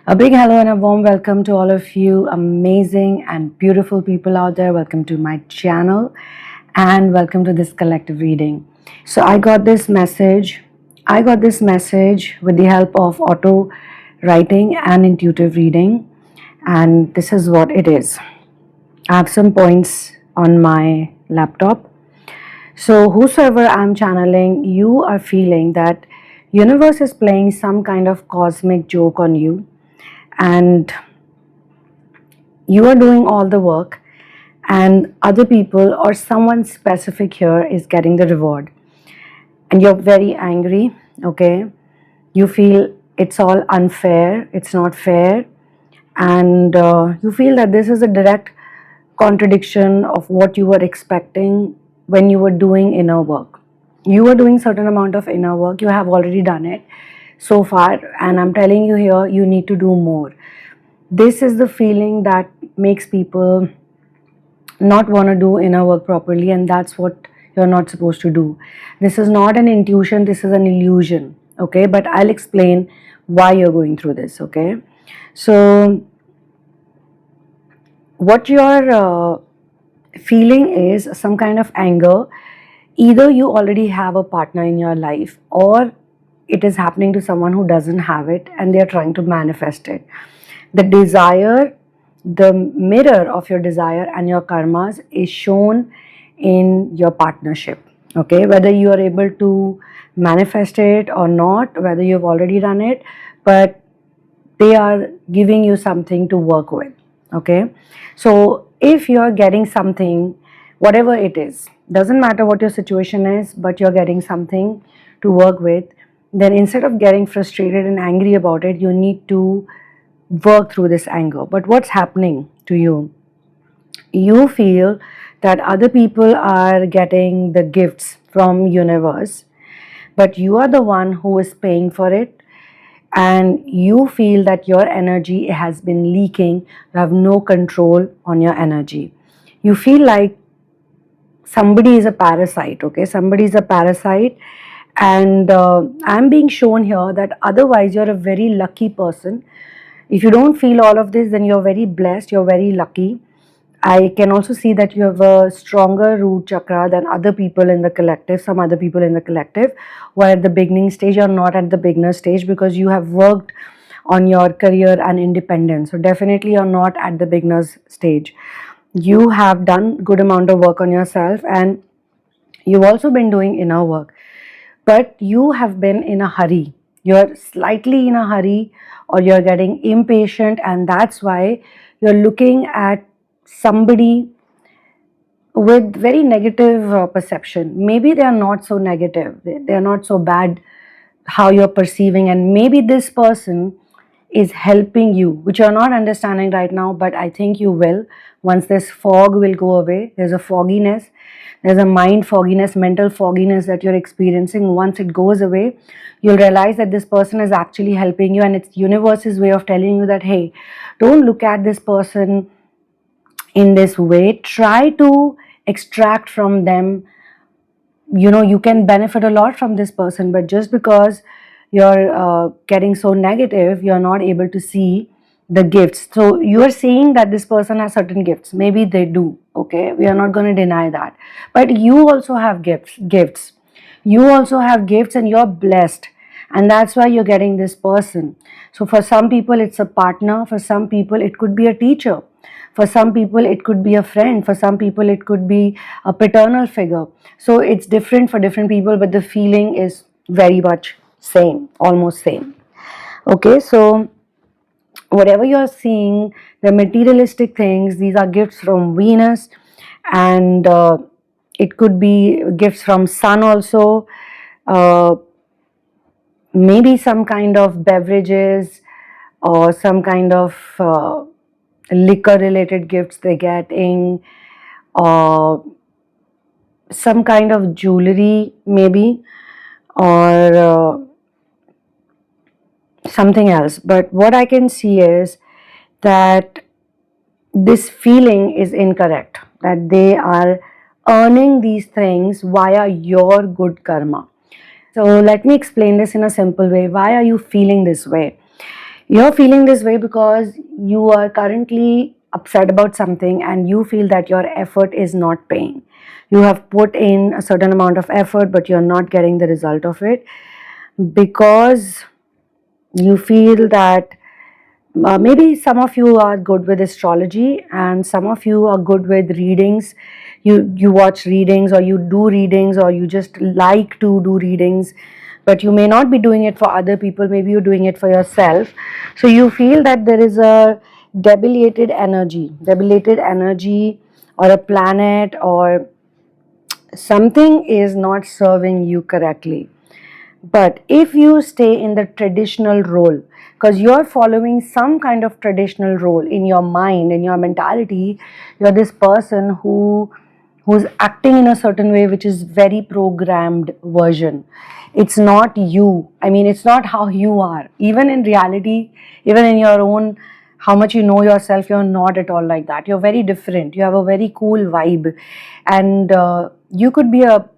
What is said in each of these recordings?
A big hello and a warm welcome to all of you amazing and beautiful people out there. Welcome to my channel and welcome to this collective reading. So I got this message. With the help of auto writing and intuitive reading, and this is what it is. I have some points on my laptop. So whosoever I'm channeling, you are feeling that universe is playing some kind of cosmic joke on you, and you are doing all the work, and other people or someone specific here is getting the reward, and you're very angry. Okay, you feel it's all unfair, it's not fair, and you feel that this is a direct contradiction of what you were expecting when you were doing inner work. You were doing certain amount of inner work, you have already done it so far, and I'm telling you here, you need to do more. This is the feeling that makes people not want to do inner work properly, and that's what you're not supposed to do. This is not an intuition, this is an illusion. Okay, but I'll explain why you're going through this. Okay, so what you're feeling is some kind of anger. Either you already have a partner in your life, or it is happening to someone who doesn't have it and they're trying to manifest it. The desire, the mirror of your desire and your karmas is shown in your partnership. Okay, whether you are able to manifest it or not, whether you've already done it, but they are giving you something to work with. Okay, so if you're getting something, whatever it is, doesn't matter what your situation is, but you're getting something to work with, then instead of getting frustrated and angry about it, you need to work through this anger. But what's happening to you? You feel that other people are getting the gifts from universe, but you are the one who is paying for it, and you feel that your energy has been leaking. You have no control on your energy. You feel like somebody is a parasite. Okay, somebody is a parasite, and I'm being shown here that otherwise you're a very lucky person. If you don't feel all of this, then you're very blessed, you're very lucky. I can also see that you have a stronger root chakra than other people in the collective, some other people in the collective who are at the beginning stage. You're not at the beginner stage because you have worked on your career and independence. So definitely you're not at the beginner's stage. You have done good amount of work on yourself, and you've also been doing inner work, but you have been in a hurry. You're slightly in a hurry, or you're getting impatient, and that's why you're looking at somebody with very negative perception. Maybe they are not so negative, they are not so bad how you're perceiving, and maybe this person is helping you, which you're not understanding right now, but I think you will. Once this fog will go away, there's a fogginess, there's a mind fogginess, mental fogginess that you're experiencing. Once it goes away, you'll realize that this person is actually helping you, and it's universe's way of telling you that, hey, don't look at this person in this way. Try to extract from them. You can benefit a lot from this person, but just because you're getting so negative, you're not able to see the gifts. So you are seeing that this person has certain gifts. Maybe they do. Okay, we are not going to deny that, but you also have gifts. You also have gifts, and you're blessed, and that's why you're getting this person. So for some people it's a partner, for some people it could be a teacher, for some people it could be a friend, for some people it could be a paternal figure. So it's different for different people, but the feeling is very much same, almost same. Okay, so whatever you're seeing, the materialistic things, these are gifts from Venus, and it could be gifts from Sun also. Maybe some kind of beverages or some kind of liquor related gifts they're getting, or some kind of jewelry maybe, or something else. But what I can see is that this feeling is incorrect, that they are earning these things via your good karma. So let me explain this in a simple way. Why are you feeling this way? You're feeling this way because you are currently upset about something and you feel that your effort is not paying. You have put in a certain amount of effort, but you're not getting the result of it because you feel that maybe some of you are good with astrology and some of you are good with readings. You watch readings, or you do readings, or you just like to do readings, but you may not be doing it for other people. Maybe you're doing it for yourself. So you feel that there is a debilitated energy, or a planet, or something is not serving you correctly. But if you stay in the traditional role, because you're following some kind of traditional role in your mind, in your mentality, you're this person who's acting in a certain way, which is very programmed version. It's not you. I mean, it's not how you are. Even in reality, even in your own, how much you know yourself, you're not at all like that. You're very different. You have a very cool vibe, and you could be a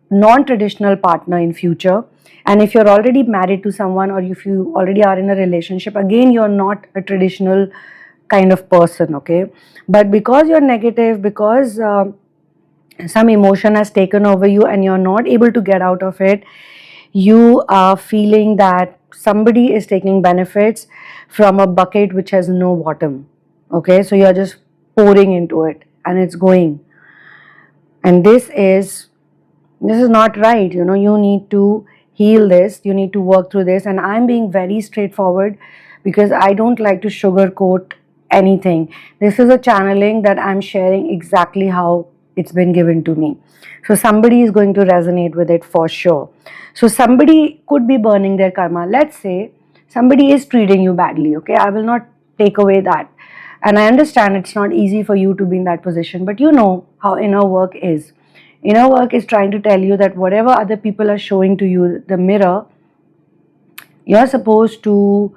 non-traditional partner in future. And if you're already married to someone, or if you already are in a relationship, again, you're not a traditional kind of person, okay? But because you're negative, because some emotion has taken over you and you're not able to get out of it, you are feeling that somebody is taking benefits from a bucket which has no bottom, okay? So you're just pouring into it and it's going, and this is not right. You need to heal this, you need to work through this. And I'm being very straightforward because I don't like to sugarcoat anything. This is a channeling that I'm sharing exactly how it's been given to me. So somebody is going to resonate with it for sure. So somebody could be burning their karma. Let's say somebody is treating you badly, okay? I will not take away that. And I understand it's not easy for you to be in that position, but you know how inner work is. Inner work is trying to tell you that whatever other people are showing to you, the mirror, you're supposed to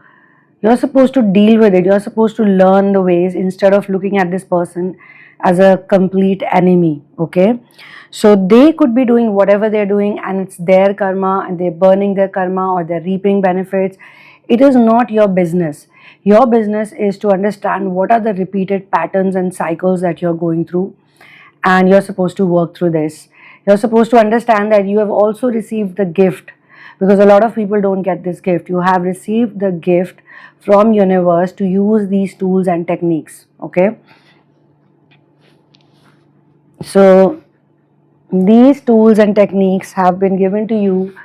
deal with it. You're supposed to learn the ways instead of looking at this person as a complete enemy, okay? So they could be doing whatever they're doing and it's their karma and they're burning their karma or they're reaping benefits. It is not your business. Your business is to understand what are the repeated patterns and cycles that you're going through, and you're supposed to work through this. You're supposed to understand that you have also received the gift, because a lot of people don't get this gift. You have received the gift from universe to use these tools and techniques, okay? So these tools and techniques have been given to you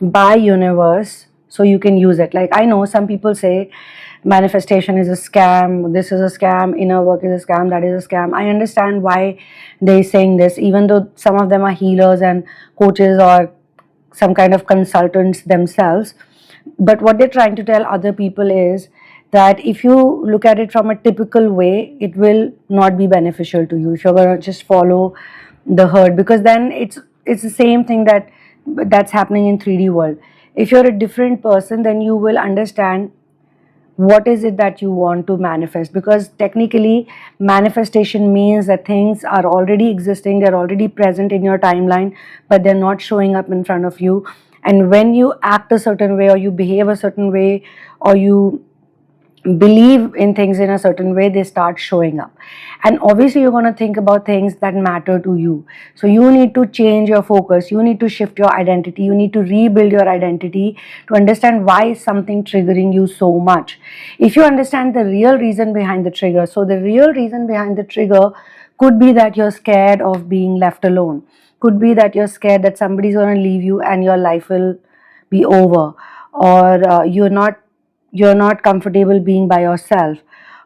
by universe so you can use it. Like, I know some people say manifestation is a scam, this is a scam, inner work is a scam, that is a scam. I understand why they're saying this, even though some of them are healers and coaches or some kind of consultants themselves. But what they're trying to tell other people is that if you look at it from a typical way, it will not be beneficial to you if you're going to just follow the herd, because then it's the same thing that's happening in 3D world. If you're a different person, then you will understand what is it that you want to manifest, because technically manifestation means that things are already existing, they're already present in your timeline, but they're not showing up in front of you. And when you act a certain way, or you behave a certain way, or you believe in things in a certain way, they start showing up. And obviously you're going to think about things that matter to you. So you need to change your focus, you need to shift your identity, you need to rebuild your identity to understand why is something triggering you so much. If you understand the real reason behind the trigger, so the real reason behind the trigger could be that you're scared of being left alone, could be that you're scared that somebody's going to leave you and your life will be over, or you're not comfortable being by yourself,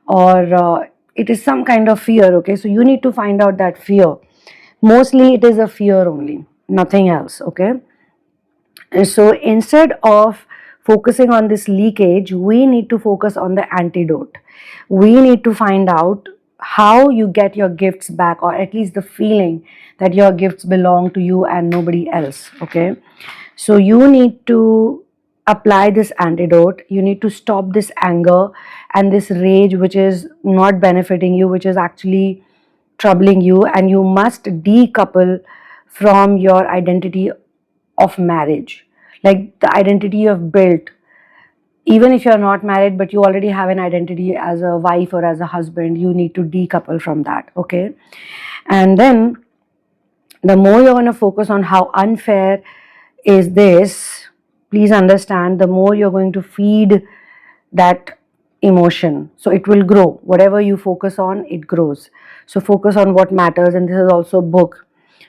or it is some kind of fear, okay? So you need to find out that fear. Mostly it is a fear only, nothing else, okay? And so instead of focusing on this leakage, we need to focus on the antidote. We need to find out how you get your gifts back, or at least the feeling that your gifts belong to you and nobody else, okay? So you need to apply this antidote. You need to stop this anger and this rage which is not benefiting you, which is actually troubling you, and you must decouple from your identity of marriage, like the identity you have built. even if you're not married but you already have an identity as a wife or as a husband, you need to decouple from that, okay? And then the more you're going to focus on how unfair is this, please understand, the more you're going to feed that emotion. So it will grow. Whatever you focus on, it grows. So focus on what matters. And this is also a book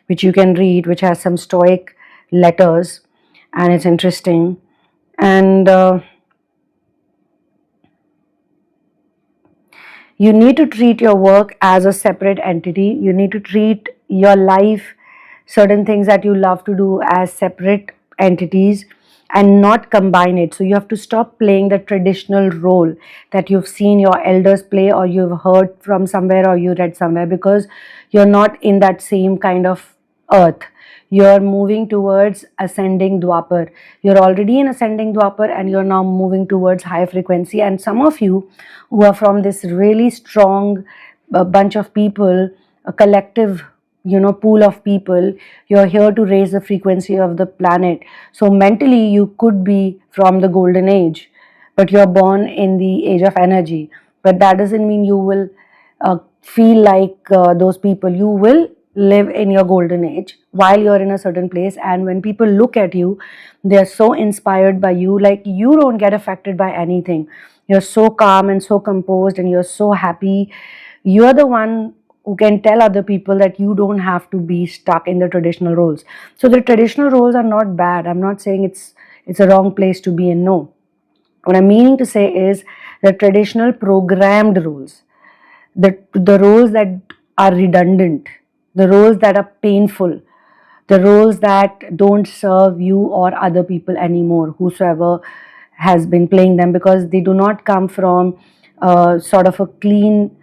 which you can read, which has some stoic letters, and it's interesting. And you need to treat your work as a separate entity. You need to treat your life, certain things that you love to do, as separate entities and not combine it. So you have to stop playing the traditional role that you've seen your elders play, or you've heard from somewhere, or you read somewhere, because you're not in that same kind of earth. You're moving towards ascending Dwapar. You're already in ascending Dwapar and you're now moving towards high frequency. And some of you who are from this really strong bunch of people, a collective, pool of people, you're here to raise the frequency of the planet. So mentally you could be from the golden age, but you're born in the age of energy. But that doesn't mean you will feel like those people. You will live in your golden age while you're in a certain place, and when people look at you, they're so inspired by you. Like, you don't get affected by anything. You're so calm and so composed and you're so happy. You're the one who can tell other people that you don't have to be stuck in the traditional roles. So the traditional roles are not bad. I'm not saying it's a wrong place to be in. No, what I'm meaning to say is the traditional programmed roles, the roles that are redundant, the roles that are painful, the roles that don't serve you or other people anymore, whosoever has been playing them, because they do not come from sort of a clean,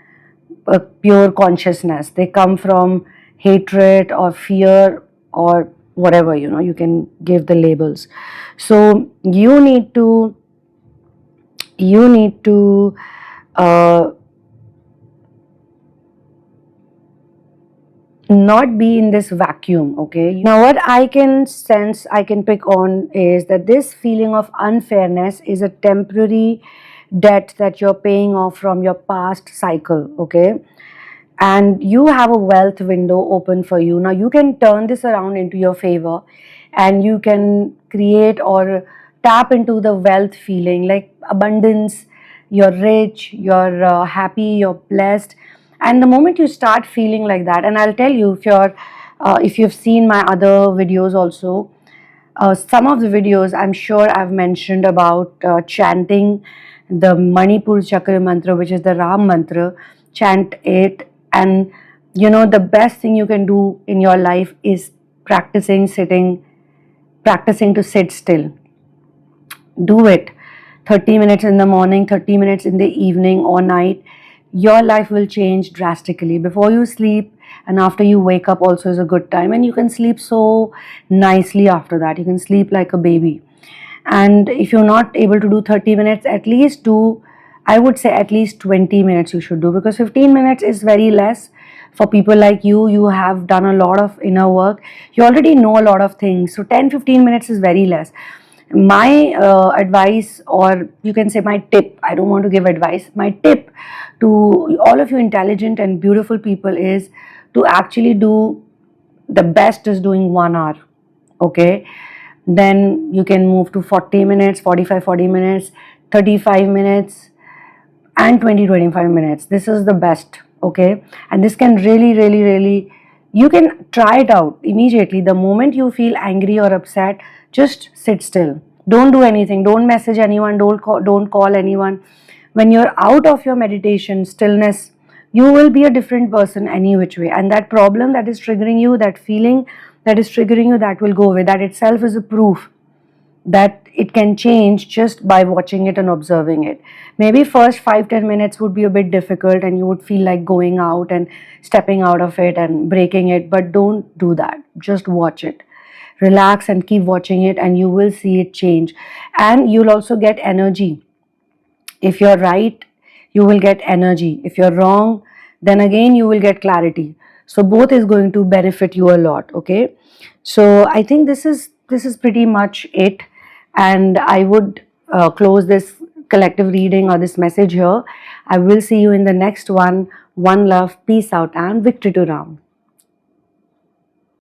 pure consciousness. They come from hatred or fear or whatever, you can give the labels. So you need to uh, not be in this vacuum, okay? Now what I can sense, I can pick on, is that this feeling of unfairness is a temporary debt that you're paying off from your past cycle, okay? And you have a wealth window open for you. Now you can turn this around into your favor, and you can create or tap into the wealth feeling, like abundance. You're rich, you're happy, you're blessed. And the moment you start feeling like that, and I'll tell you, if you've seen my other videos also, some of the videos I'm sure I've mentioned about chanting the Manipur Chakra mantra, which is the Ram mantra. Chant it, and the best thing you can do in your life is practicing to sit still. Do it 30 minutes in the morning, 30 minutes in the evening or night. Your life will change drastically. Before you sleep and after you wake up also is a good time, and you can sleep so nicely after that. You can sleep like a baby. And if you're not able to do 30 minutes, at least do, I would say at least 20 minutes you should do, because 15 minutes is very less for people like you. You have done a lot of inner work. You already know a lot of things. So 10-15 minutes is very less. My advice, or you can say my tip, I don't want to give advice, my tip to all of you intelligent and beautiful people is to actually do, the best is doing 1 hour, okay? Then you can move to 40 minutes, 40 minutes, 35 minutes and 20-25 minutes. This is the best, okay? And this can really, you can try it out immediately. The moment you feel angry or upset, just sit still. Don't do anything. Don't message anyone. Don't call anyone. When you're out of your meditation, stillness, you will be a different person any which way. And that problem that is triggering you, that feeling that is triggering you, that will go away. That itself is a proof that it can change just by watching it and observing it. Maybe first 5-10 minutes would be a bit difficult and you would feel like going out and stepping out of it and breaking it, but don't do that. Just watch it. Relax and keep watching it, and you will see it change. And you'll also get energy. If you're right, you will get energy. If you're wrong, then again you will get clarity. So both is going to benefit you a lot, okay? So I think this is pretty much it. And I would close this collective reading or this message here. I will see you in the next one. One love, peace out, and victory to Ram.